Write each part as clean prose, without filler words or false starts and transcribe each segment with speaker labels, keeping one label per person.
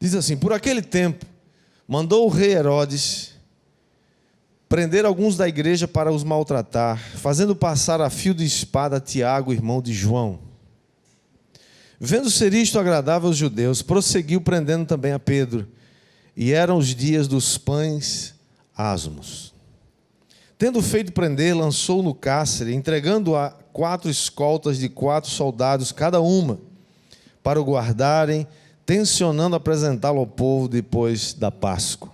Speaker 1: Diz assim: por aquele tempo, mandou o rei Herodes prender alguns da igreja para os maltratar, fazendo passar a fio de espada Tiago, irmão de João. Vendo ser isto agradável aos judeus, prosseguiu prendendo também a Pedro. E eram os dias dos pães asmos. Tendo feito prender, lançou no cárcere, entregando a 4 escoltas de 4 soldados cada uma, para o guardarem, tencionando apresentá-lo ao povo depois da Páscoa.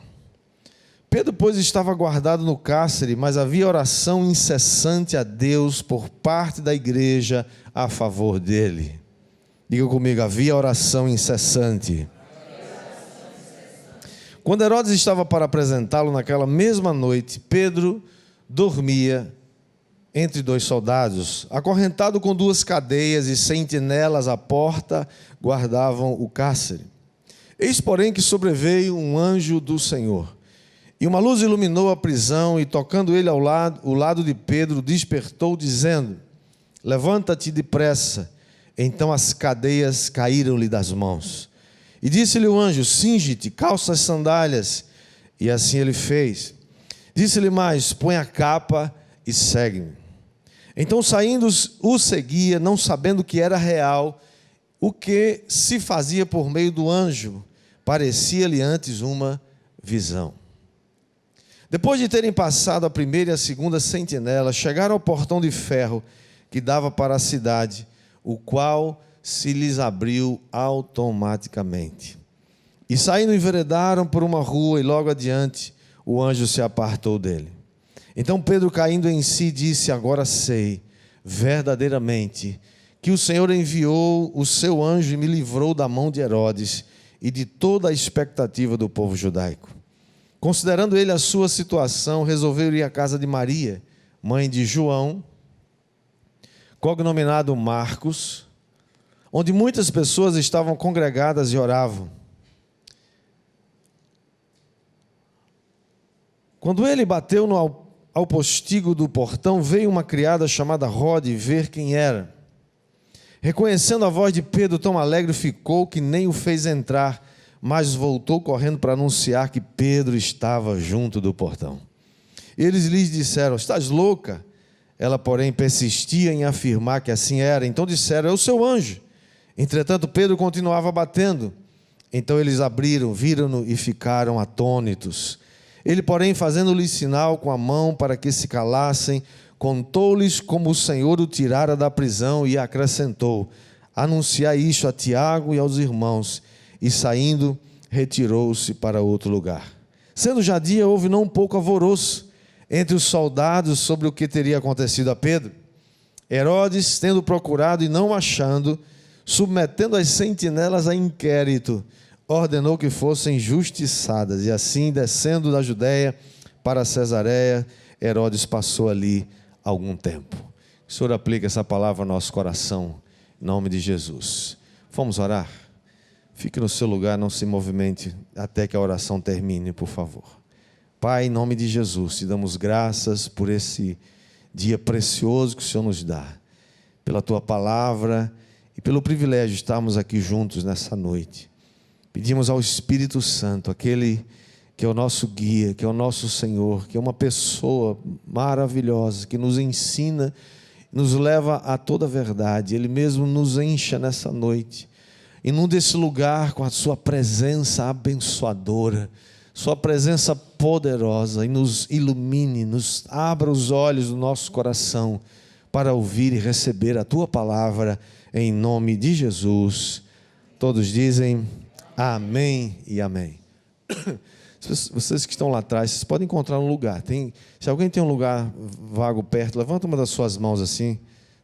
Speaker 1: Pedro, pois, estava guardado no cárcere, mas havia oração incessante a Deus por parte da igreja a favor dele. Diga comigo: havia oração incessante. Quando Herodes estava para apresentá-lo naquela mesma noite, Pedro dormia entre 2 soldados, acorrentado com 2 cadeias, e sentinelas à porta guardavam o cárcere. Eis, porém, que sobreveio um anjo do Senhor, e uma luz iluminou a prisão, e tocando ele o lado de Pedro, despertou, dizendo: levanta-te depressa. Então as cadeias caíram-lhe das mãos. E disse-lhe o anjo: cinge-te, calça as sandálias. E assim ele fez. Disse-lhe mais: põe a capa e segue-me. Então, saindo, o seguia, não sabendo que era real o que se fazia por meio do anjo. Parecia-lhe antes uma visão. Depois de terem passado a primeira e a segunda sentinela, chegaram ao portão de ferro que dava para a cidade, o qual se lhes abriu automaticamente. E saindo, enveredaram por uma rua, e logo adiante o anjo se apartou dele. Então Pedro, caindo em si, disse: agora sei verdadeiramente que o Senhor enviou o seu anjo e me livrou da mão de Herodes e de toda a expectativa do povo judaico. Considerando ele a sua situação, resolveu ir à casa de Maria, mãe de João, cognominado Marcos, onde muitas pessoas estavam congregadas e oravam. Quando ele bateu ao postigo do portão, veio uma criada chamada Rode ver quem era. Reconhecendo a voz de Pedro, tão alegre ficou que nem o fez entrar, mas voltou correndo para anunciar que Pedro estava junto do portão. Eles lhes disseram: estás louca? Ela, porém, persistia em afirmar que assim era. Então disseram: é o seu anjo. Entretanto, Pedro continuava batendo. Então eles abriram, viram-no e ficaram atônitos. Ele, porém, fazendo-lhes sinal com a mão para que se calassem, contou-lhes como o Senhor o tirara da prisão e acrescentou: anunciai isto a Tiago e aos irmãos. E saindo, retirou-se para outro lugar. Sendo já dia, houve não um pouco alvoroço entre os soldados sobre o que teria acontecido a Pedro. Herodes, tendo procurado e não achando, submetendo as sentinelas a inquérito, ordenou que fossem justiçadas. E assim, descendo da Judéia para Cesareia, Herodes passou ali algum tempo. Que o Senhor aplique essa palavra ao nosso coração, em nome de Jesus. Vamos orar? Fique no seu lugar, não se movimente até que a oração termine, por favor. Pai, em nome de Jesus, te damos graças por esse dia precioso que o Senhor nos dá, pela tua palavra e pelo privilégio de estarmos aqui juntos nessa noite. Pedimos ao Espírito Santo, aquele que é o nosso guia, que é o nosso Senhor, que é uma pessoa maravilhosa, que nos ensina, nos leva a toda a verdade. Ele mesmo nos encha nessa noite. Inunda esse lugar com a sua presença abençoadora, sua presença poderosa, e nos ilumine, nos abra os olhos do nosso coração para ouvir e receber a tua palavra, em nome de Jesus. Todos dizem amém e amém. Vocês que estão lá atrás, vocês podem encontrar um lugar. Se alguém tem um lugar vago perto, levanta uma das suas mãos assim.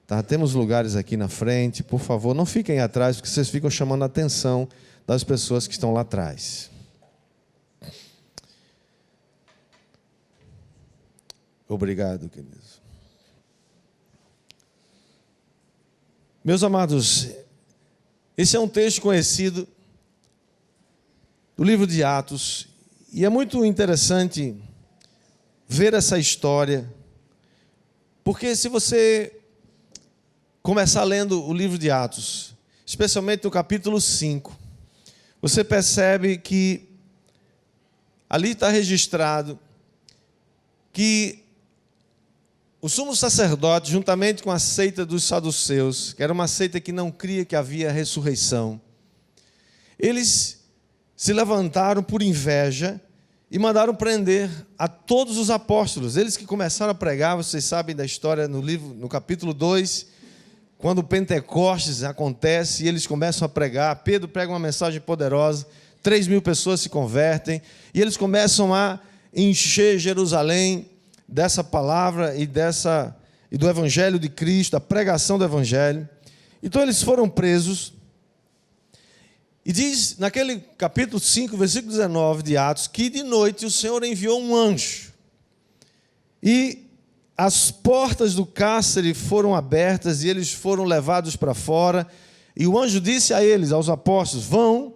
Speaker 1: Tá? Temos lugares aqui na frente, por favor, não fiquem atrás, porque vocês ficam chamando a atenção das pessoas que estão lá atrás. Obrigado, queridos. Meus amados, esse é um texto conhecido do livro de Atos, e é muito interessante ver essa história, porque se você começar lendo o livro de Atos, especialmente no capítulo 5, você percebe que ali está registrado que o sumo sacerdote, juntamente com a seita dos saduceus, que era uma seita que não cria que havia ressurreição, eles se levantaram por inveja e mandaram prender a todos os apóstolos. Eles que começaram a pregar, vocês sabem da história no capítulo 2, quando o Pentecostes acontece e eles começam a pregar. Pedro prega uma mensagem poderosa, 3.000 pessoas se convertem, e eles começam a encher Jerusalém dessa palavra e do Evangelho de Cristo, a pregação do Evangelho. Então eles foram presos. E diz, naquele capítulo 5, versículo 19 de Atos, que de noite o Senhor enviou um anjo. E as portas do cárcere foram abertas e eles foram levados para fora. E o anjo disse a eles, aos apóstolos, vão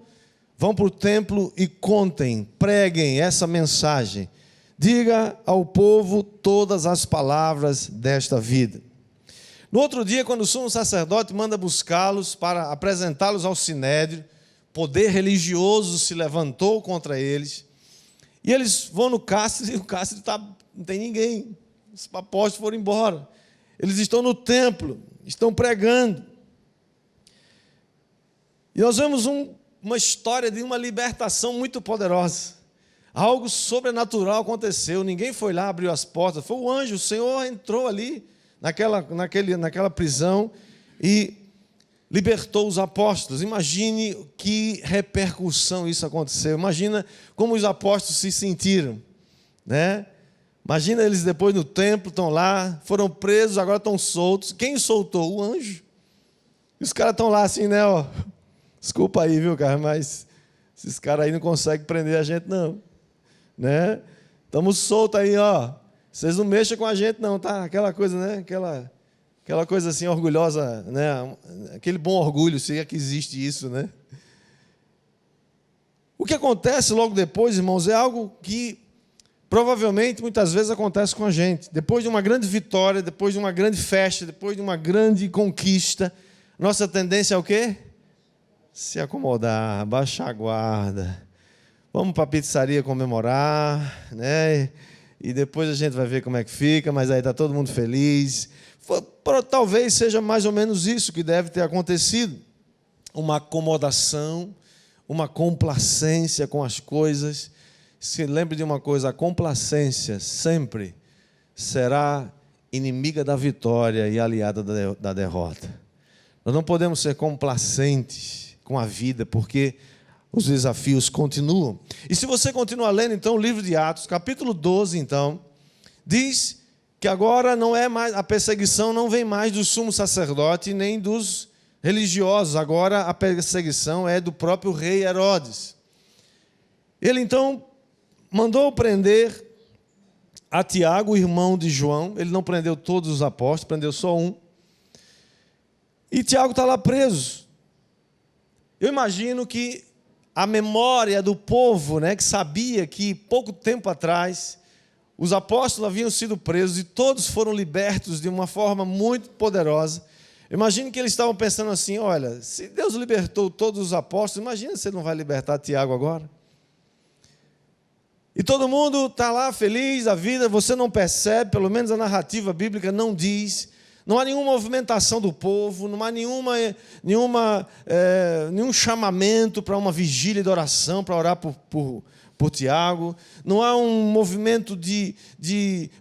Speaker 1: para o templo e contem, preguem essa mensagem. Diga ao povo todas as palavras desta vida. No outro dia, quando o sumo sacerdote manda buscálos para apresentá-los ao sinédrio, poder religioso se levantou contra eles, e eles vão no cárcere, e o cárcere não tem ninguém, os apóstolos foram embora, eles estão no templo, estão pregando, e nós vemos uma história de uma libertação muito poderosa, algo sobrenatural aconteceu, ninguém foi lá, abriu as portas, foi o anjo, o Senhor entrou ali, naquela prisão, e libertou os apóstolos. Imagine que repercussão isso aconteceu. Imagina como os apóstolos se sentiram, né? Imagina eles depois no templo, estão lá, foram presos, agora estão soltos. Quem soltou? O anjo. E os caras estão lá assim, né? Ó, desculpa aí, viu, cara, mas esses caras aí não conseguem prender a gente, não. Né? Estamos soltos aí, ó. Vocês não mexam com a gente, não, tá? Aquela coisa, né? Aquela coisa assim orgulhosa, né? Aquele bom orgulho, se é que existe isso, né? O que acontece logo depois, irmãos, é algo que provavelmente muitas vezes acontece com a gente. Depois de uma grande vitória, depois de uma grande festa, depois de uma grande conquista, nossa tendência é o quê? Se acomodar, baixar a guarda. Vamos para a pizzaria comemorar, né? E depois a gente vai ver como é que fica, mas aí está todo mundo feliz. Talvez seja mais ou menos isso que deve ter acontecido. Uma acomodação, uma complacência com as coisas. Se lembre de uma coisa, a complacência sempre será inimiga da vitória e aliada da derrota. Nós não podemos ser complacentes com a vida, porque os desafios continuam. E se você continuar lendo, então, o livro de Atos, capítulo 12, então, diz que agora não é mais, a perseguição não vem mais do sumo sacerdote nem dos religiosos, agora a perseguição é do próprio rei Herodes. Ele então mandou prender a Tiago, irmão de João. Ele não prendeu todos os apóstolos, prendeu só um. E Tiago está lá preso. Eu imagino que a memória do povo, né, que sabia que pouco tempo atrás os apóstolos haviam sido presos e todos foram libertos de uma forma muito poderosa. Imagino que eles estavam pensando assim, olha, se Deus libertou todos os apóstolos, imagina se Ele não vai libertar Tiago agora. E todo mundo está lá feliz da vida, você não percebe, pelo menos a narrativa bíblica não diz, não há nenhuma movimentação do povo, não há nenhum chamamento para uma vigília de oração, para orar por Tiago, não há um movimento de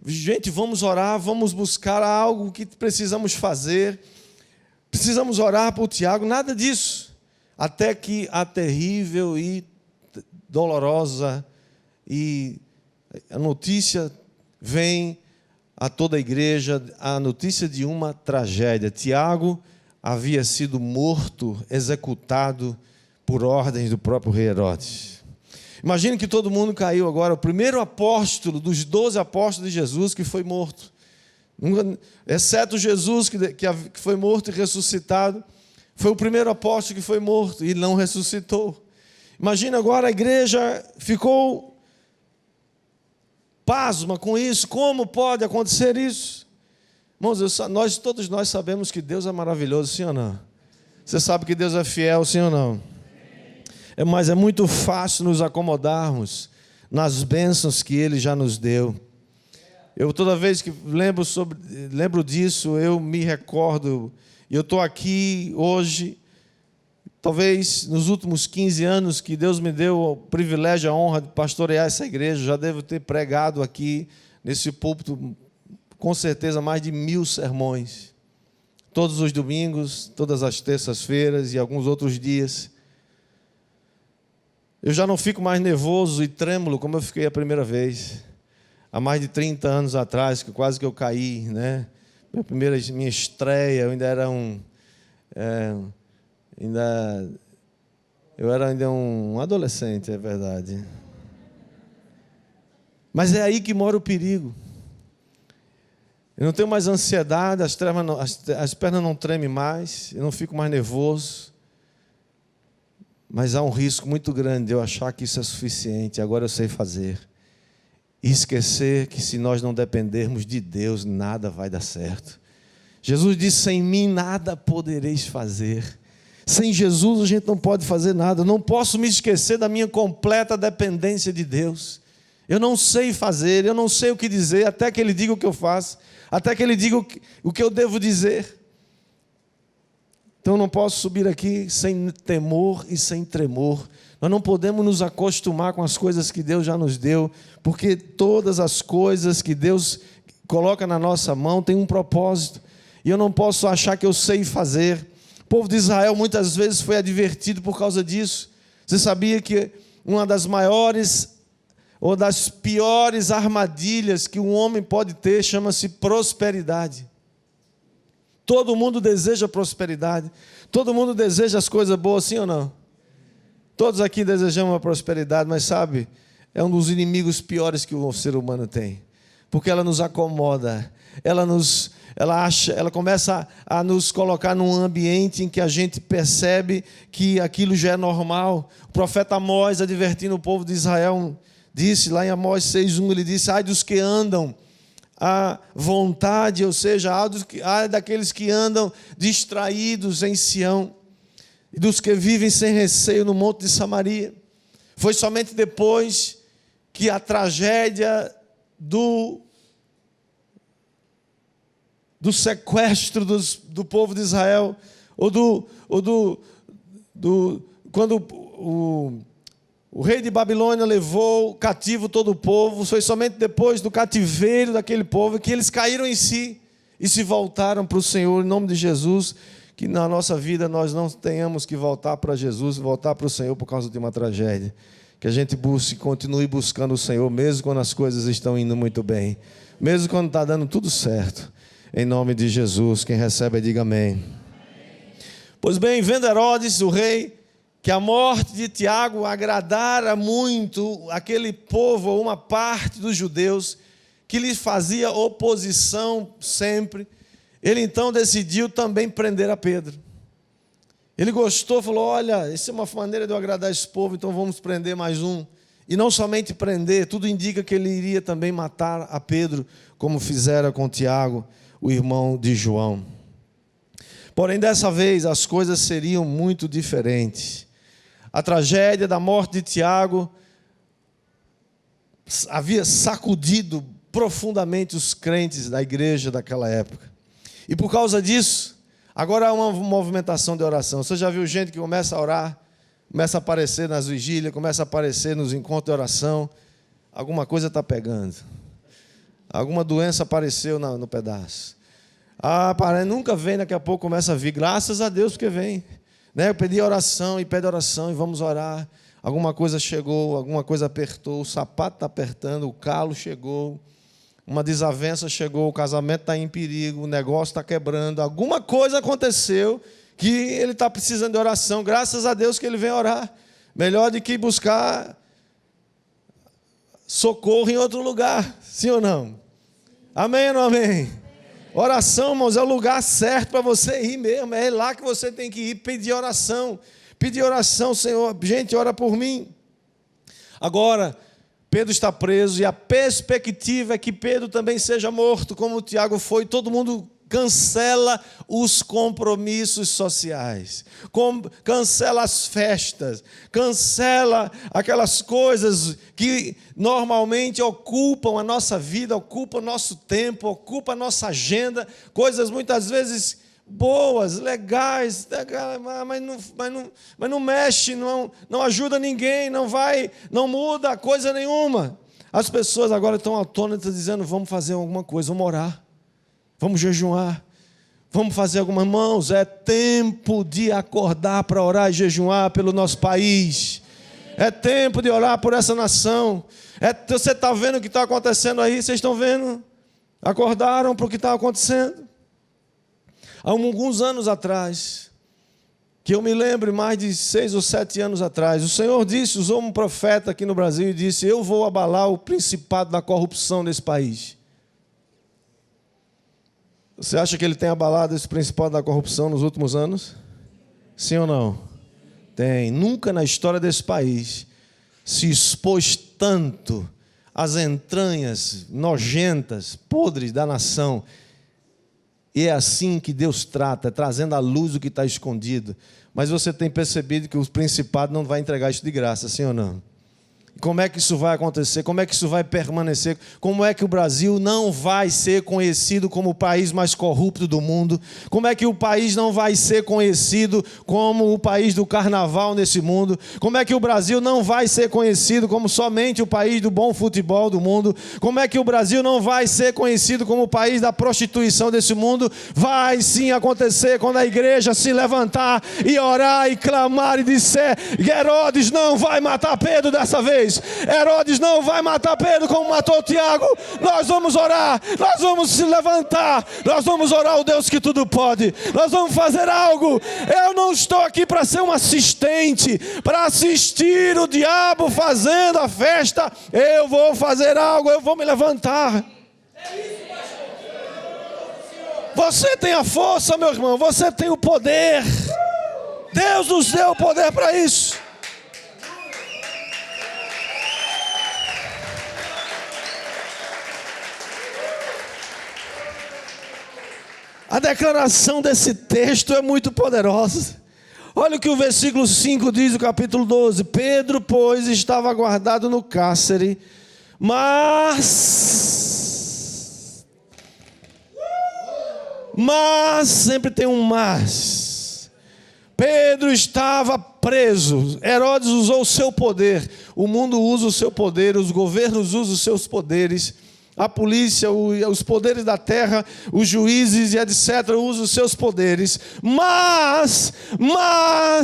Speaker 1: gente, vamos orar, vamos buscar algo que precisamos fazer, precisamos orar por Tiago, nada disso, até que a terrível e dolorosa e a notícia vem a toda a igreja, a notícia de uma tragédia. Tiago havia sido morto, executado por ordens do próprio rei Herodes. Imagine que todo mundo caiu agora, o primeiro apóstolo dos 12 apóstolos de Jesus que foi morto, exceto Jesus que foi morto e ressuscitado, foi o primeiro apóstolo que foi morto e não ressuscitou. Imagina agora a igreja ficou pasma com isso, como pode acontecer isso? Irmãos, todos nós sabemos que Deus é maravilhoso, sim ou não? Você sabe que Deus é fiel, sim ou não? Mas é muito fácil nos acomodarmos nas bênçãos que Ele já nos deu. Eu toda vez que lembro disso, eu me recordo. Eu estou aqui hoje, talvez nos últimos 15 anos que Deus me deu o privilégio, a honra de pastorear essa igreja. Já devo ter pregado aqui nesse púlpito, com certeza, mais de 1000 sermões. Todos os domingos, todas as terças-feiras e alguns outros dias. Eu já não fico mais nervoso e trêmulo como eu fiquei a primeira vez. Há mais de 30 anos atrás, que quase que eu caí, né? Minha estreia, eu ainda era um adolescente, é verdade. Mas é aí que mora o perigo. Eu não tenho mais ansiedade, as pernas não tremem mais, eu não fico mais nervoso. Mas há um risco muito grande de eu achar que isso é suficiente, agora eu sei fazer. E esquecer que se nós não dependermos de Deus, nada vai dar certo. Jesus disse, sem mim nada podereis fazer. Sem Jesus a gente não pode fazer nada. Eu não posso me esquecer da minha completa dependência de Deus. Eu não sei fazer, eu não sei o que dizer, até que Ele diga o que eu faço, até que Ele diga o que eu devo dizer. Então eu não posso subir aqui sem temor e sem tremor. Nós não podemos nos acostumar com as coisas que Deus já nos deu, porque todas as coisas que Deus coloca na nossa mão têm um propósito. E eu não posso achar que eu sei fazer. O povo de Israel muitas vezes foi advertido por causa disso. Você sabia que uma das maiores ou das piores armadilhas que um homem pode ter chama-se prosperidade? Todo mundo deseja prosperidade. Todo mundo deseja as coisas boas, sim ou não? Todos aqui desejamos a prosperidade, mas sabe, é um dos inimigos piores que o ser humano tem. Porque ela nos acomoda, ela começa a nos colocar num ambiente em que a gente percebe que aquilo já é normal. O profeta Amós, advertindo o povo de Israel, disse lá em Amós 6:1, ele disse, ai dos que andam à vontade, ou seja, ai daqueles que andam distraídos em Sião, e dos que vivem sem receio no monte de Samaria. Foi somente depois que a tragédia do sequestro do povo de Israel, quando o rei de Babilônia levou cativo todo o povo, foi somente depois do cativeiro daquele povo que eles caíram em si e se voltaram para o Senhor, em nome de Jesus. Que na nossa vida nós não tenhamos que voltar para Jesus, voltar para o Senhor por causa de uma tragédia. Que a gente continue buscando o Senhor, mesmo quando as coisas estão indo muito bem, mesmo quando está dando tudo certo. Em nome de Jesus, quem recebe, diga amém. Pois bem, vendo Herodes, o rei, que a morte de Tiago agradara muito aquele povo, ou uma parte dos judeus, que lhe fazia oposição sempre, ele então decidiu também prender a Pedro. Ele gostou, falou, olha, isso é uma maneira de eu agradar esse povo, então vamos prender mais um. E não somente prender, tudo indica que ele iria também matar a Pedro, como fizera com Tiago, o irmão de João. Porém, dessa vez, as coisas seriam muito diferentes. A tragédia da morte de Tiago havia sacudido profundamente os crentes da igreja daquela época. E por causa disso, agora há uma movimentação de oração. Você já viu gente que começa a orar, começa a aparecer nas vigílias, começa a aparecer nos encontros de oração, alguma coisa está pegando. Alguma doença apareceu no pedaço. Nunca vem, daqui a pouco começa a vir. Graças a Deus porque vem. Né? Eu pedi oração e pede oração e vamos orar. Alguma coisa chegou, alguma coisa apertou, o sapato está apertando, o calo chegou. Uma desavença chegou, o casamento está em perigo, o negócio está quebrando, alguma coisa aconteceu que ele está precisando de oração. Graças a Deus que ele vem orar. Melhor do que buscar socorro em outro lugar, sim ou não? Amém ou não amém? Oração, irmãos, é o lugar certo para você ir mesmo, é lá que você tem que ir pedir oração. Pedir oração, Senhor, gente, ora por mim. Agora, Pedro está preso e a perspectiva é que Pedro também seja morto, como Tiago foi. Todo mundo cancela os compromissos sociais, cancela as festas, cancela aquelas coisas que normalmente ocupam a nossa vida, ocupam o nosso tempo, ocupam a nossa agenda, coisas muitas vezes boas, legais, mas não mexe, não ajuda ninguém, não muda coisa nenhuma. As pessoas agora estão atônitas dizendo, vamos fazer alguma coisa, vamos orar, vamos jejuar, vamos fazer algumas mãos. É tempo de acordar para orar e jejuar pelo nosso país. É tempo de orar por essa nação. Você está vendo o que está acontecendo aí? Vocês estão vendo? Acordaram para o que está acontecendo? Há alguns anos atrás, que eu me lembro, mais de 6 ou 7 anos atrás, o Senhor disse, usou um profeta aqui no Brasil e disse, eu vou abalar o principado da corrupção desse país. Você acha que ele tem abalado esse principado da corrupção nos últimos anos? Sim ou não? Tem. Nunca na história desse país se expôs tanto às entranhas nojentas, podres da nação. E é assim que Deus trata, trazendo à luz o que está escondido. Mas você tem percebido que o principado não vai entregar isso de graça, sim ou não? Como é que isso vai acontecer? Como é que isso vai permanecer? Como é que o Brasil não vai ser conhecido como o país mais corrupto do mundo? Como é que o país não vai ser conhecido como o país do carnaval nesse mundo? Como é que o Brasil não vai ser conhecido como somente o país do bom futebol do mundo? Como é que o Brasil não vai ser conhecido como o país da prostituição desse mundo? Vai sim acontecer quando a igreja se levantar e orar e clamar e disser, Herodes não vai matar Pedro dessa vez. Herodes não vai matar Pedro como matou Tiago. Nós vamos orar, nós vamos se levantar, nós vamos orar ao Deus que tudo pode, nós vamos fazer algo. Eu não estou aqui para ser um assistente, para assistir o diabo fazendo a festa. Eu vou fazer algo, eu vou me levantar. Você tem a força, meu irmão, você tem o poder. Deus nos deu o poder para isso. A declaração desse texto é muito poderosa. Olha o que o versículo 5 diz do capítulo 12. Pedro, pois, estava guardado no cárcere, mas, sempre tem um mas. Pedro estava preso. Herodes usou o seu poder. O mundo usa o seu poder, os governos usam os seus poderes. A polícia, os poderes da terra, os juízes e etc. usam os seus poderes. Mas,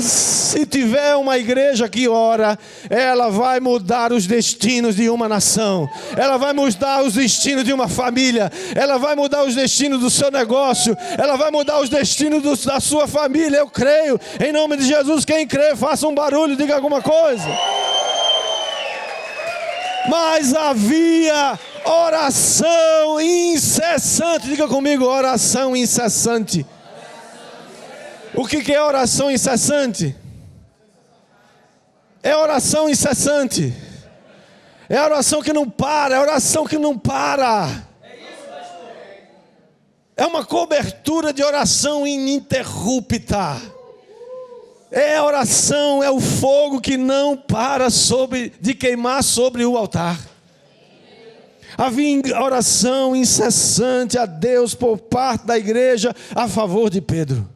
Speaker 1: se tiver uma igreja que ora, ela vai mudar os destinos de uma nação. Ela vai mudar os destinos de uma família. Ela vai mudar os destinos do seu negócio. Ela vai mudar os destinos da sua família. Eu creio. Em nome de Jesus, quem crê, faça um barulho, diga alguma coisa. Mas havia oração incessante. Diga comigo, oração incessante. O que é oração incessante? É oração incessante. É oração que não para. É oração que não para. É uma cobertura de oração ininterrupta. É a oração, é o fogo que não para de queimar sobre o altar. Havia oração incessante a Deus por parte da igreja a favor de Pedro.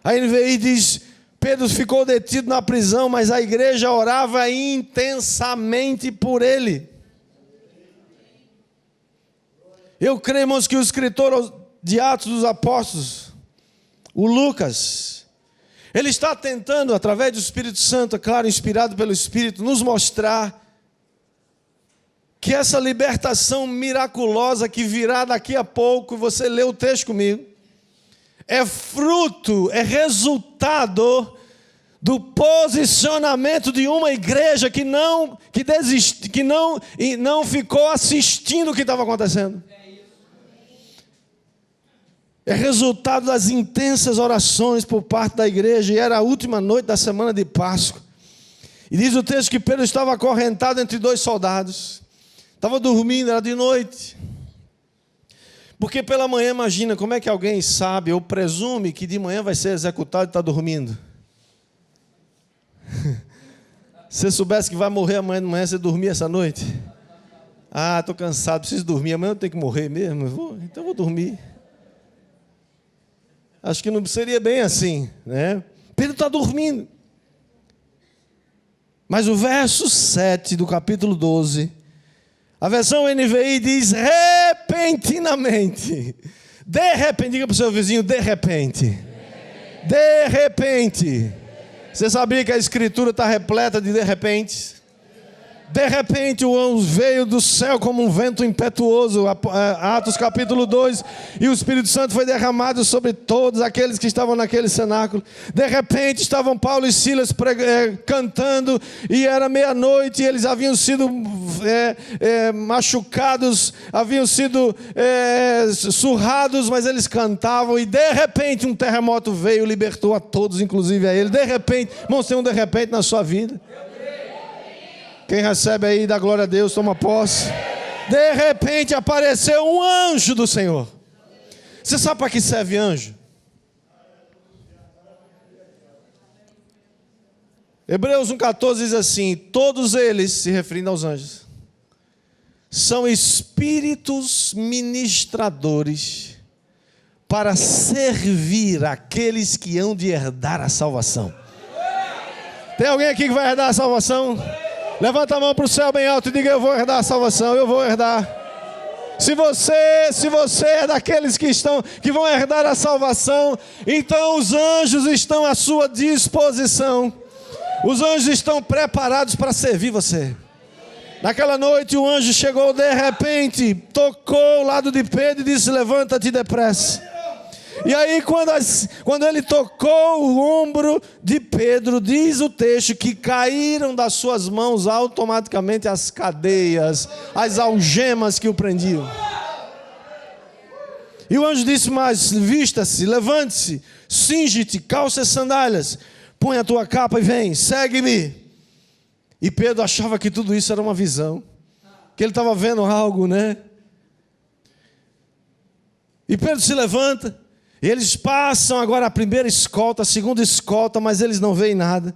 Speaker 1: A NVI diz, Pedro ficou detido na prisão, mas a igreja orava intensamente por ele. Eu creio, irmãos, que o escritor de Atos dos Apóstolos, o Lucas, ele está tentando, através do Espírito Santo, claro, inspirado pelo Espírito, nos mostrar que essa libertação miraculosa que virá daqui a pouco, você lê o texto comigo, é fruto, é resultado do posicionamento de uma igreja que não ficou assistindo o que estava acontecendo. É resultado das intensas orações por parte da igreja, e era a última noite da semana de Páscoa. E diz o texto que Pedro estava acorrentado entre 2 soldados. Estava dormindo, era de noite. Porque pela manhã, imagina, como é que alguém sabe ou presume que de manhã vai ser executado e está dormindo? Se você soubesse que vai morrer amanhã de manhã, você dormia essa noite? Ah, estou cansado, preciso dormir, amanhã eu tenho que morrer mesmo? Então eu vou dormir. Acho que não seria bem assim, né? Pedro está dormindo. Mas o verso 7 do capítulo 12, a versão NVI diz repentinamente. De repente, diga para o seu vizinho, de repente. De repente. Você sabia que a escritura está repleta de repente? De repente o anjo veio do céu como um vento impetuoso, Atos capítulo 2, e o Espírito Santo foi derramado sobre todos aqueles que estavam naquele cenáculo. De repente estavam Paulo e Silas cantando, e era meia-noite, e eles haviam sido machucados, haviam sido surrados, mas eles cantavam, e de repente um terremoto veio, libertou a todos, inclusive a ele. De repente, irmãos, tem um de repente na sua vida? Quem recebe aí, dá glória a Deus, toma posse. De repente apareceu um anjo do Senhor. Você sabe para que serve anjo? Hebreus 1,14 diz assim: todos eles, se referindo aos anjos, são espíritos ministradores para servir aqueles que hão de herdar a salvação. Tem alguém aqui que vai herdar a salvação? Levanta a mão para o céu bem alto e diga: eu vou herdar a salvação, eu vou herdar. Se você é daqueles que vão herdar a salvação, então os anjos estão à sua disposição. Os anjos estão preparados para servir você. Naquela noite o anjo chegou de repente, tocou o lado de Pedro e disse: levanta-te depressa. E aí quando ele tocou o ombro de Pedro, diz o texto que caíram das suas mãos automaticamente as cadeias, as algemas que o prendiam. E o anjo disse mais: vista-se, levante-se, cinge-te, calça as sandálias, põe a tua capa e vem, segue-me. E Pedro achava que tudo isso era uma visão, que ele estava vendo algo, né? E Pedro se levanta. E eles passam agora a primeira escolta, a segunda escolta, mas eles não veem nada.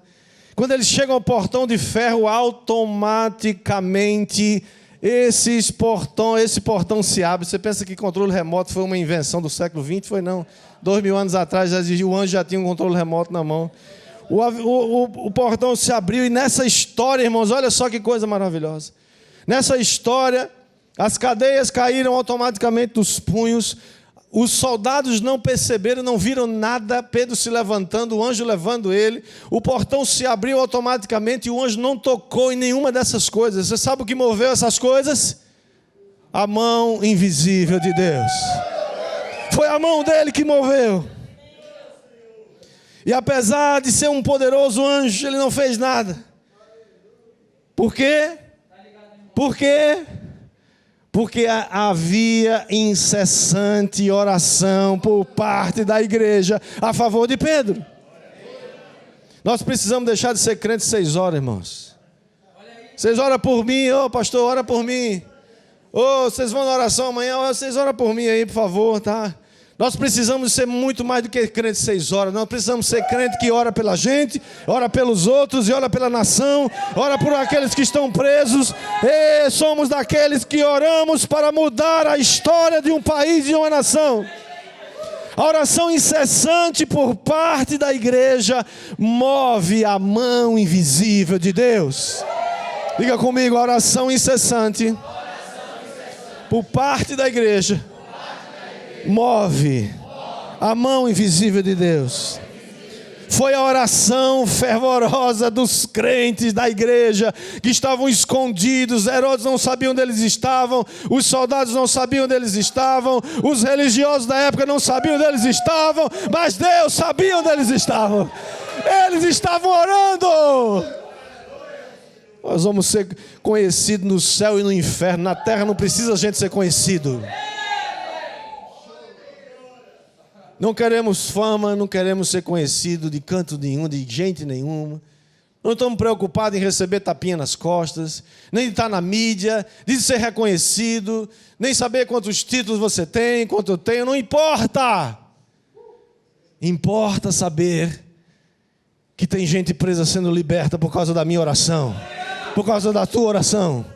Speaker 1: Quando eles chegam ao portão de ferro, automaticamente esse portão se abre. Você pensa que controle remoto foi uma invenção do século XX? Foi não. 2000 anos atrás o anjo já tinha um controle remoto na mão. O portão se abriu, e nessa história, irmãos, olha só que coisa maravilhosa. Nessa história, as cadeias caíram automaticamente dos punhos. Os soldados não perceberam, não viram nada, Pedro se levantando, o anjo levando ele, o portão se abriu automaticamente e o anjo não tocou em nenhuma dessas coisas. Você sabe o que moveu essas coisas? A mão invisível de Deus. Foi a mão dele que moveu. E apesar de ser um poderoso anjo, ele não fez nada. Por quê? Por quê? Porque havia incessante oração por parte da igreja a favor de Pedro. Nós precisamos deixar de ser crentes 6 horas, irmãos. Vocês oram por mim, pastor, ora por mim. Vocês vão na oração amanhã, vocês oram por mim aí, por favor, tá? Nós precisamos ser muito mais do que crente 6 horas. Nós precisamos ser crente que ora pela gente, ora pelos outros e ora pela nação, ora por aqueles que estão presos. E somos daqueles que oramos para mudar a história de um país e de uma nação. A oração incessante por parte da igreja move a mão invisível de Deus. Diga comigo: a oração incessante por parte da igreja move a mão invisível de Deus. Foi a oração fervorosa dos crentes da igreja que estavam escondidos. Herodes não sabia onde eles estavam, os soldados não sabiam onde eles estavam, os religiosos da época não sabiam onde eles estavam, mas Deus sabia onde eles estavam. Eles estavam orando. Nós vamos ser conhecidos no céu e no inferno. Na terra não precisa a gente ser conhecido. Não queremos fama, não queremos ser conhecidos de canto nenhum, de gente nenhuma. Não estamos preocupados em receber tapinha nas costas, nem de estar na mídia, de ser reconhecido, nem saber quantos títulos você tem, quanto eu tenho, não importa. Importa saber que tem gente presa sendo liberta por causa da minha oração, por causa da tua oração,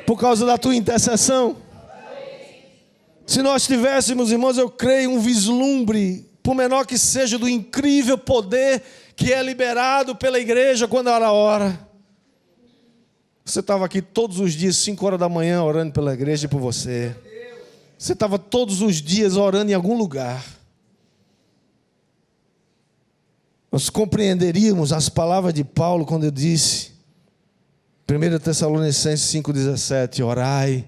Speaker 1: por causa da tua intercessão. Se nós tivéssemos, irmãos, eu creio, um vislumbre, por menor que seja, do incrível poder que é liberado pela igreja quando ela ora. Você estava aqui todos os dias, 5 horas da manhã, orando pela igreja e por você. Você estava todos os dias orando em algum lugar. Nós compreenderíamos as palavras de Paulo quando ele disse, 1 Tessalonicenses 5,17, orai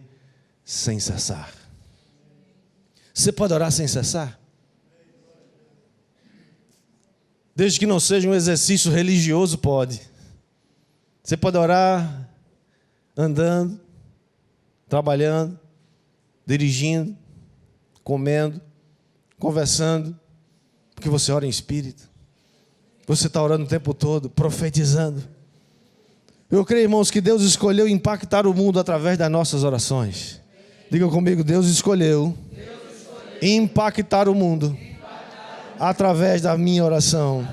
Speaker 1: sem cessar. Você pode orar sem cessar? Desde que não seja um exercício religioso, pode. Você pode orar andando, trabalhando, dirigindo, comendo, conversando, porque você ora em espírito. Você está orando o tempo todo, profetizando. Eu creio, irmãos, que Deus escolheu impactar o mundo através das nossas orações. Diga comigo, Deus escolheu impactar o mundo através da minha oração.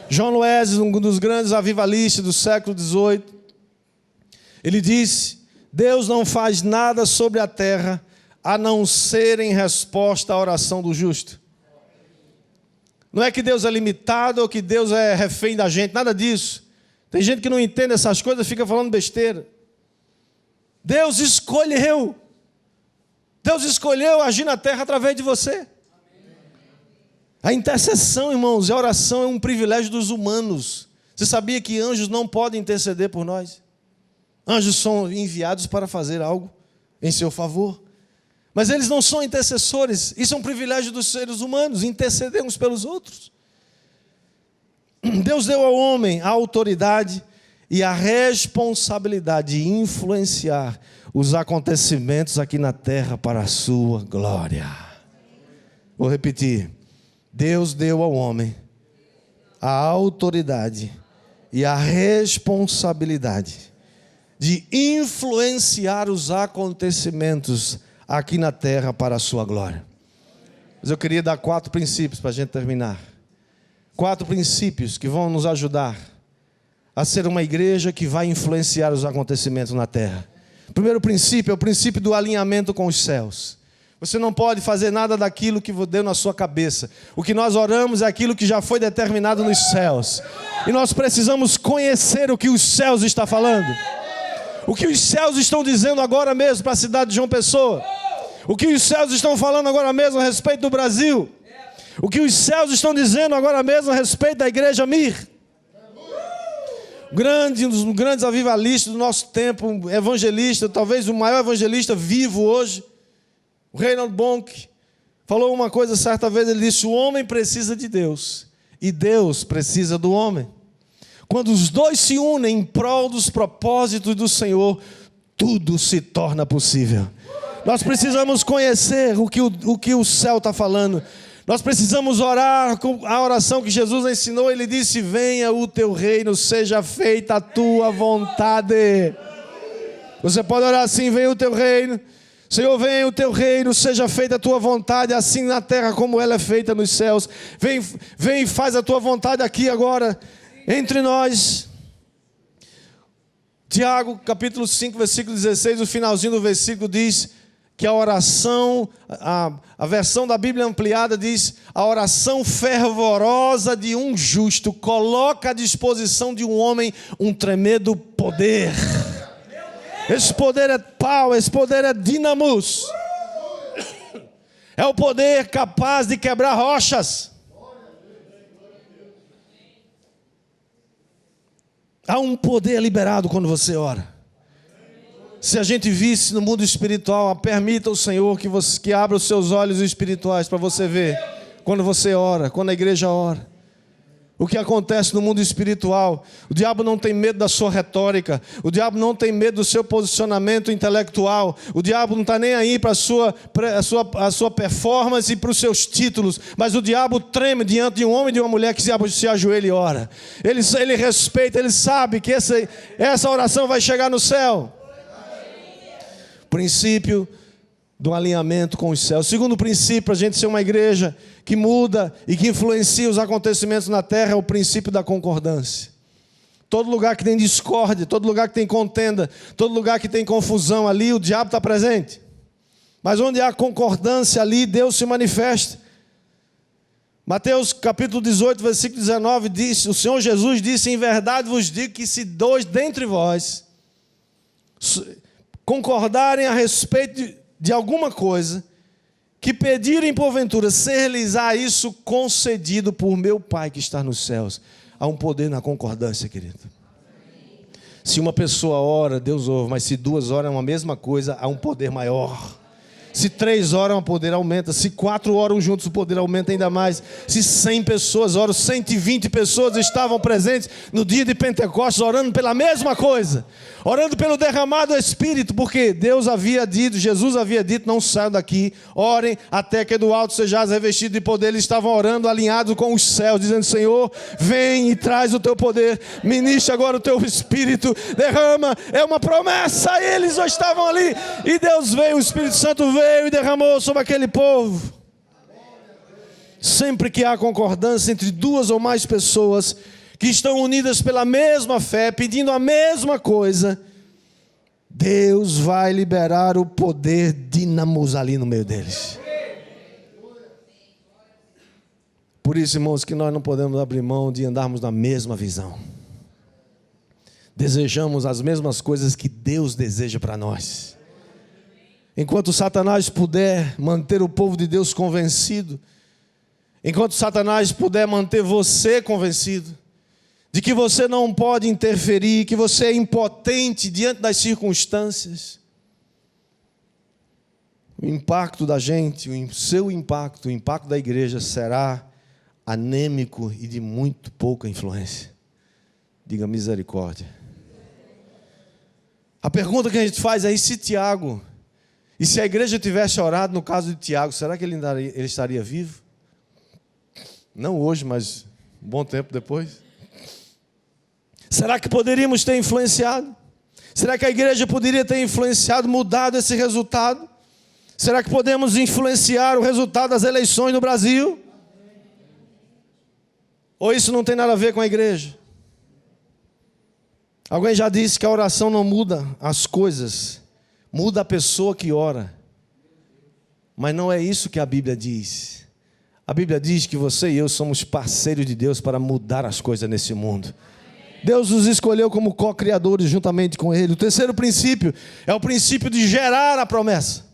Speaker 1: John Wesley, um dos grandes avivalistas do século XVIII, ele disse, Deus não faz nada sobre a terra a não ser em resposta à oração do justo. Não é que Deus é limitado ou que Deus é refém da gente, nada disso. Tem gente que não entende essas coisas e fica falando besteira. Deus escolheu agir na terra através de você. A intercessão, irmãos, a oração é um privilégio dos humanos. Você sabia que anjos não podem interceder por nós? Anjos são enviados para fazer algo em seu favor. Mas eles não são intercessores. Isso é um privilégio dos seres humanos, interceder uns pelos outros. Deus deu ao homem a autoridade e a responsabilidade de influenciar os acontecimentos aqui na terra para a sua glória. Vou repetir. Deus deu ao homem a autoridade e a responsabilidade de influenciar os acontecimentos aqui na terra para a sua glória. Mas eu queria dar 4 princípios para a gente terminar. 4 princípios que vão nos ajudar a ser uma igreja que vai influenciar os acontecimentos na terra. O primeiro princípio é o princípio do alinhamento com os céus. Você não pode fazer nada daquilo que deu na sua cabeça. O que nós oramos é aquilo que já foi determinado nos céus. E nós precisamos conhecer o que os céus estão falando. O que os céus estão dizendo agora mesmo para a cidade de João Pessoa. O que os céus estão falando agora mesmo a respeito do Brasil. O que os céus estão dizendo agora mesmo a respeito da igreja Mir. Um dos grandes avivalistas do nosso tempo, evangelista, talvez o maior evangelista vivo hoje, o Reinhard Bonk, falou uma coisa certa vez, ele disse, o homem precisa de Deus e Deus precisa do homem. Quando os dois se unem em prol dos propósitos do Senhor, tudo se torna possível. Nós precisamos conhecer o que o céu está falando. Nós precisamos orar com a oração que Jesus ensinou. Ele disse, venha o teu reino, seja feita a tua vontade. Você pode orar assim, venha o teu reino. Senhor, venha o teu reino, seja feita a tua vontade, assim na terra como ela é feita nos céus. Vem e faz a tua vontade aqui agora, entre nós. Tiago, capítulo 5, versículo 16, o finalzinho do versículo diz que a oração, a versão da Bíblia ampliada diz, a oração fervorosa de um justo coloca à disposição de um homem um tremendo poder. Esse poder é pau, esse poder é dinamus. É o poder capaz de quebrar rochas. Há um poder liberado quando você ora. Se a gente visse no mundo espiritual, permita o Senhor que abra os seus olhos espirituais para você ver. Quando você ora, quando a igreja ora. o que acontece no mundo espiritual. O diabo não tem medo da sua retórica. O diabo não tem medo do seu posicionamento intelectual. O diabo não está nem aí para a sua performance e para os seus títulos. Mas o diabo treme diante de um homem e de uma mulher que se ajoelha e ora. Ele respeita, ele sabe que essa oração vai chegar no céu. Princípio do alinhamento com os céus. Segundo princípio, para a gente ser uma igreja que muda e que influencia os acontecimentos na terra, é o princípio da concordância. Todo lugar que tem discórdia, todo lugar que tem contenda, todo lugar que tem confusão, ali o diabo está presente. Mas onde há concordância, ali Deus se manifesta. Mateus capítulo 18, versículo 19, diz, o Senhor Jesus disse: em verdade vos digo que se dois dentre vós concordarem a respeito de alguma coisa, que pedirem porventura, ser-lhes-á isso concedido por meu Pai que está nos céus. Há um poder na concordância, querido. Se uma pessoa ora, Deus ouve, mas se duas oram a mesma coisa, há um poder maior. Se 3 oram, o poder aumenta. Se 4 oram juntos, o poder aumenta ainda mais. Se 100 pessoas oram, 120 pessoas estavam presentes no dia de Pentecostes, orando pela mesma coisa, orando pelo derramado Espírito, porque Deus havia dito, Jesus havia dito: não saiam daqui, orem até que do alto sejais revestido de poder. Eles estavam orando alinhados com os céus, dizendo: Senhor, vem e traz o teu poder, ministra agora o teu Espírito, derrama. É uma promessa. Eles já estavam ali e Deus veio, o Espírito Santo veio e derramou sobre aquele povo. Sempre que há concordância entre 2 ou mais pessoas que estão unidas pela mesma fé, pedindo a mesma coisa, Deus vai liberar o poder dínamos ali no meio deles. Por isso, irmãos, que nós não podemos abrir mão de andarmos na mesma visão. Desejamos as mesmas coisas que Deus deseja para nós. Enquanto Satanás puder manter o povo de Deus convencido, enquanto Satanás puder manter você convencido de que você não pode interferir, que você é impotente diante das circunstâncias, o impacto da gente, o seu impacto, o impacto da igreja será anêmico e de muito pouca influência. Diga misericórdia. A pergunta que a gente faz é: e se Tiago, e se a igreja tivesse orado no caso de Tiago, será que ele estaria vivo? Não hoje, mas um bom tempo depois. Será que poderíamos ter influenciado? Será que a igreja poderia ter influenciado, mudado esse resultado? Será que podemos influenciar o resultado das eleições no Brasil? Ou isso não tem nada a ver com a igreja? Alguém já disse que a oração não muda as coisas, muda a pessoa que ora. Mas não é isso que a Bíblia diz. A Bíblia diz que você e eu somos parceiros de Deus para mudar as coisas nesse mundo. Deus nos escolheu como co-criadores juntamente com Ele. O terceiro princípio é o princípio de gerar a promessa.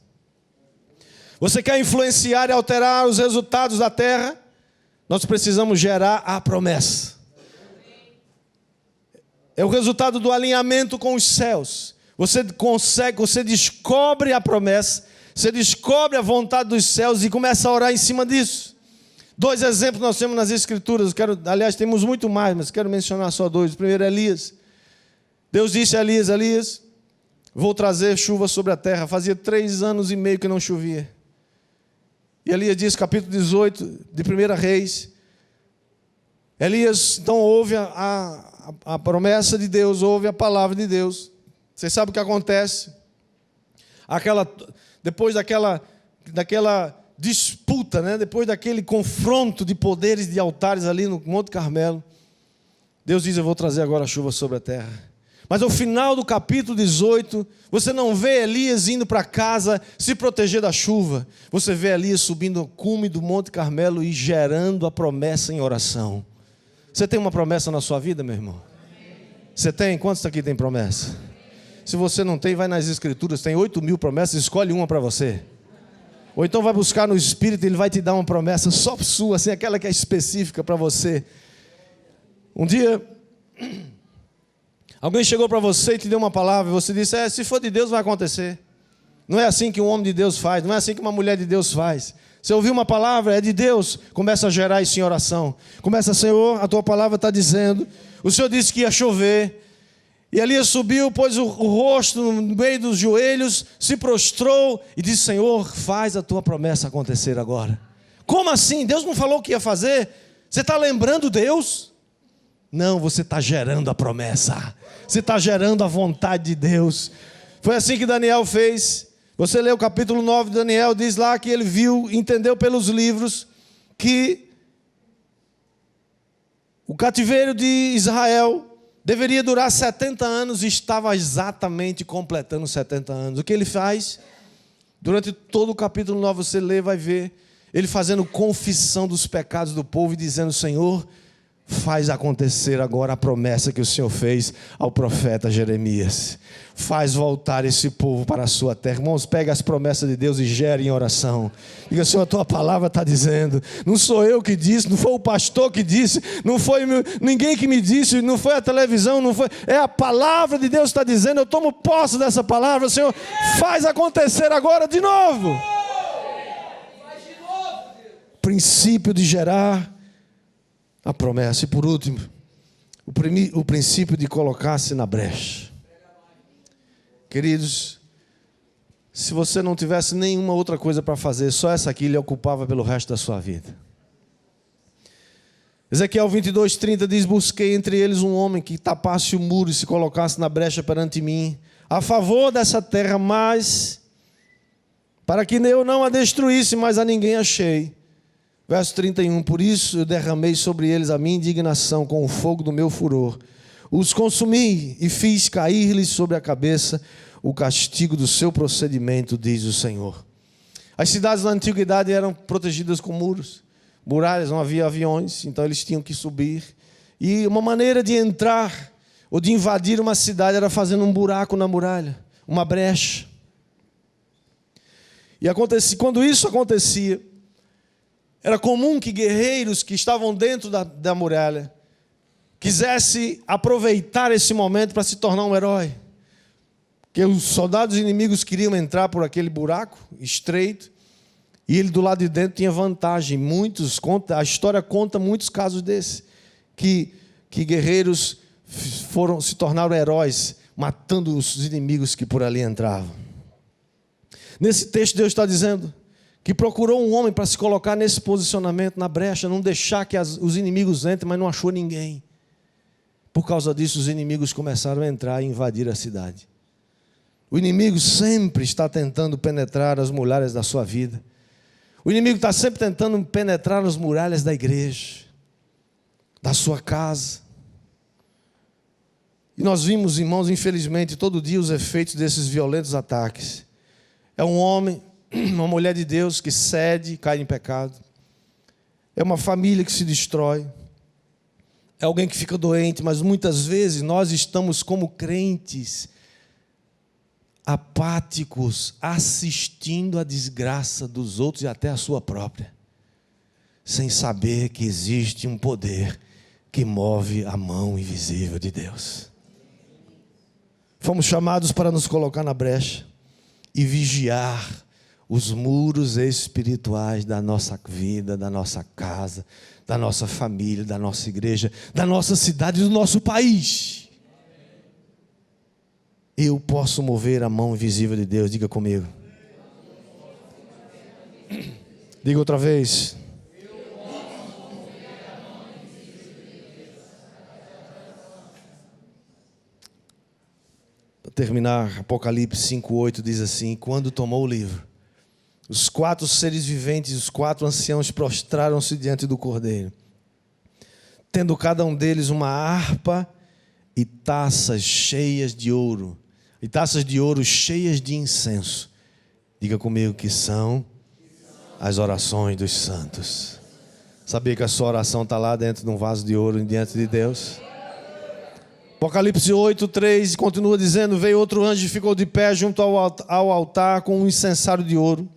Speaker 1: Você quer influenciar e alterar os resultados da terra? Nós precisamos gerar a promessa. É o resultado do alinhamento com os céus. Você descobre a promessa, você descobre a vontade dos céus e começa a orar em cima disso. 2 exemplos nós temos nas Escrituras. Aliás, temos muito mais, mas quero mencionar só 2. O primeiro é Elias. Deus disse a Elias: Elias, vou trazer chuva sobre a terra. Fazia 3 anos e meio que não chovia. E Elias diz, capítulo 18 de 1 Reis. Elias então ouve a promessa de Deus, ouve a palavra de Deus. Vocês sabem o que acontece? Depois daquela disputa, né? Depois daquele confronto de poderes de altares ali no Monte Carmelo, Deus diz: eu vou trazer agora a chuva sobre a terra. Mas ao final do capítulo 18, você não vê Elias indo para casa se proteger da chuva. Você vê Elias subindo ao cume do Monte Carmelo e gerando a promessa em oração. Você tem uma promessa na sua vida, meu irmão? Você tem? Quantos aqui tem promessa? Se você não tem, vai nas Escrituras, tem 8.000 promessas, escolhe uma para você. Ou então vai buscar no Espírito, ele vai te dar uma promessa só sua, assim, aquela que é específica para você. Um dia, alguém chegou para você e te deu uma palavra, e você disse: se for de Deus vai acontecer. Não é assim que um homem de Deus faz, não é assim que uma mulher de Deus faz. Você ouviu uma palavra, é de Deus, começa a gerar isso em oração. Começa, Senhor, a tua palavra está dizendo, o Senhor disse que ia chover. E Elias subiu, pôs o rosto no meio dos joelhos, se prostrou e disse, Senhor, faz a tua promessa acontecer agora. Como assim? Deus não falou o que ia fazer? Você está lembrando Deus? Não, você está gerando a promessa. Você está gerando a vontade de Deus. Foi assim que Daniel fez. Você lê o capítulo 9 de Daniel, diz lá que ele viu, entendeu pelos livros, que o cativeiro de Israel deveria durar 70 anos e estava exatamente completando 70 anos. O que ele faz? Durante todo o capítulo 9 você lê, vai ver, ele fazendo confissão dos pecados do povo e dizendo, Senhor, faz acontecer agora a promessa que o Senhor fez ao profeta Jeremias. Faz voltar esse povo para a sua terra. Irmãos, pega as promessas de Deus e gere em oração. Diga, Senhor, a tua palavra está dizendo. Não sou eu que disse, não foi o pastor que disse, não foi ninguém que me disse, não foi a televisão, não foi. É a palavra de Deus que está dizendo. Eu tomo posse dessa palavra. Senhor, faz acontecer agora de novo. Princípio de gerar a promessa. E por último, o princípio de colocar-se na brecha. Queridos, se você não tivesse nenhuma outra coisa para fazer, só essa aqui lhe ocupava pelo resto da sua vida. Ezequiel 22:30 diz, busquei entre eles um homem que tapasse o muro e se colocasse na brecha perante mim, a favor dessa terra, mas para que eu não a destruísse, mas a ninguém achei. Verso 31, por isso eu derramei sobre eles a minha indignação com o fogo do meu furor. Os consumi e fiz cair-lhes sobre a cabeça o castigo do seu procedimento, diz o Senhor. As cidades na antiguidade eram protegidas com muros, muralhas, não havia aviões, então eles tinham que subir. E uma maneira de entrar ou de invadir uma cidade era fazendo um buraco na muralha, uma brecha. E quando isso acontecia, era comum que guerreiros que estavam dentro da muralha quisessem aproveitar esse momento para se tornar um herói. Porque os soldados inimigos queriam entrar por aquele buraco estreito e ele do lado de dentro tinha vantagem. A história conta muitos casos desses, que guerreiros se tornaram heróis, matando os inimigos que por ali entravam. Nesse texto Deus está dizendo que procurou um homem para se colocar nesse posicionamento, na brecha, não deixar que os inimigos entrem, mas não achou ninguém. Por causa disso, os inimigos começaram a entrar e invadir a cidade. O inimigo sempre está tentando penetrar as muralhas da sua vida. O inimigo está sempre tentando penetrar as muralhas da igreja, da sua casa. E nós vimos, irmãos, infelizmente, todo dia os efeitos desses violentos ataques. É um homem, uma mulher de Deus que cede e cai em pecado. É uma família que se destrói. É alguém que fica doente, mas muitas vezes nós estamos como crentes, apáticos, assistindo a desgraça dos outros e até a sua própria, sem saber que existe um poder que move a mão invisível de Deus. Fomos chamados para nos colocar na brecha e vigiar os muros espirituais da nossa vida, da nossa casa, da nossa família, da nossa igreja, da nossa cidade, do nosso país. Eu posso mover a mão invisível de Deus. Diga comigo. Diga outra vez. Para terminar, Apocalipse 5:8 diz assim: quando tomou o livro, os 4 seres viventes e os 4 anciãos prostraram-se diante do Cordeiro, tendo cada um deles uma harpa e taças cheias de ouro, e taças de ouro cheias de incenso. Diga comigo, que são as orações dos santos. Sabia que a sua oração está lá dentro de um vaso de ouro diante de Deus? Apocalipse 8:3 continua dizendo: veio outro anjo e ficou de pé junto ao altar com um incensário de ouro,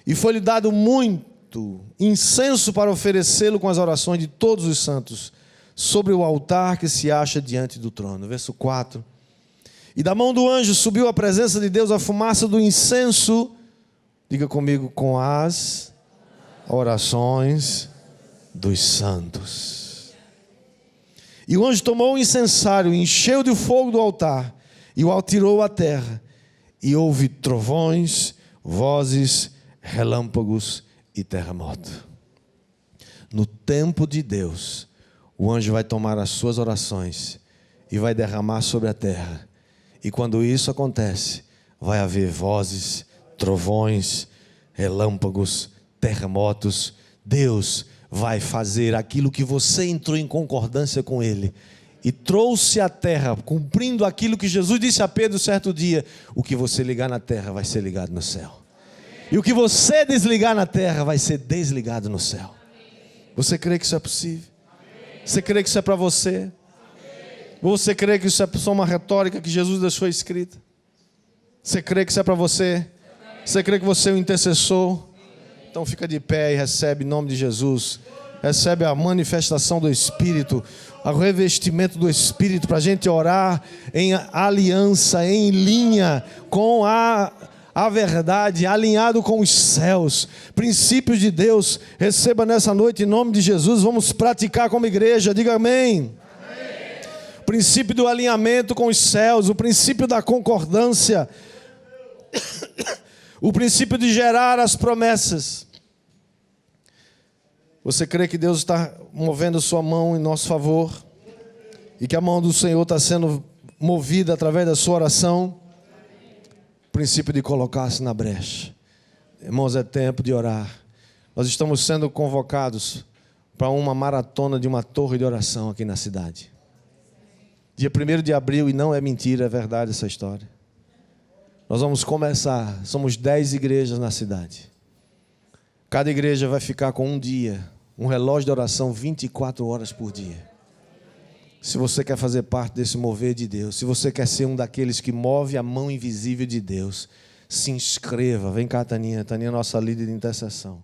Speaker 1: e foi-lhe dado muito incenso para oferecê-lo com as orações de todos os santos sobre o altar que se acha diante do trono. Verso 4. E da mão do anjo subiu à presença de Deus a fumaça do incenso, diga comigo, com as orações dos santos. E o anjo tomou o incensário, encheu de fogo do altar e o atirou à terra. E houve trovões, vozes, relâmpagos e terremoto. No tempo de Deus, o anjo vai tomar as suas orações e vai derramar sobre a terra. E quando isso acontece, vai haver vozes, trovões, relâmpagos, terremotos. Deus vai fazer aquilo que você entrou em concordância com Ele e trouxe à terra, cumprindo aquilo que Jesus disse a Pedro certo dia: o que você ligar na terra vai ser ligado no céu, e o que você desligar na terra vai ser desligado no céu. Você crê que isso é possível? Você crê que isso é para você? Ou você crê que isso é só uma retórica que Jesus deixou escrita? Você crê que isso é para você? Você crê que você é o intercessor? Então fica de pé e recebe em nome de Jesus. Recebe a manifestação do Espírito, o revestimento do Espírito, para a gente orar em aliança, em linha com a verdade, alinhado com os céus, princípios de Deus. Receba nessa noite em nome de Jesus. Vamos praticar como igreja, diga amém. O princípio do alinhamento com os céus, o princípio da concordância, o princípio de gerar as promessas. Você crê que Deus está movendo sua mão em nosso favor e que a mão do Senhor está sendo movida através da sua oração? O princípio de colocar-se na brecha. Irmãos, é tempo de orar. Nós estamos sendo convocados para uma maratona de uma torre de oração aqui na cidade. Dia 1º de abril, e não é mentira, é verdade essa história. Nós vamos começar, somos 10 igrejas na cidade. Cada igreja vai ficar com um dia, um relógio de oração 24 horas por dia. Se você quer fazer parte desse mover de Deus, se você quer ser um daqueles que move a mão invisível de Deus, se inscreva. Vem cá, Taninha. Taninha é nossa líder de intercessão.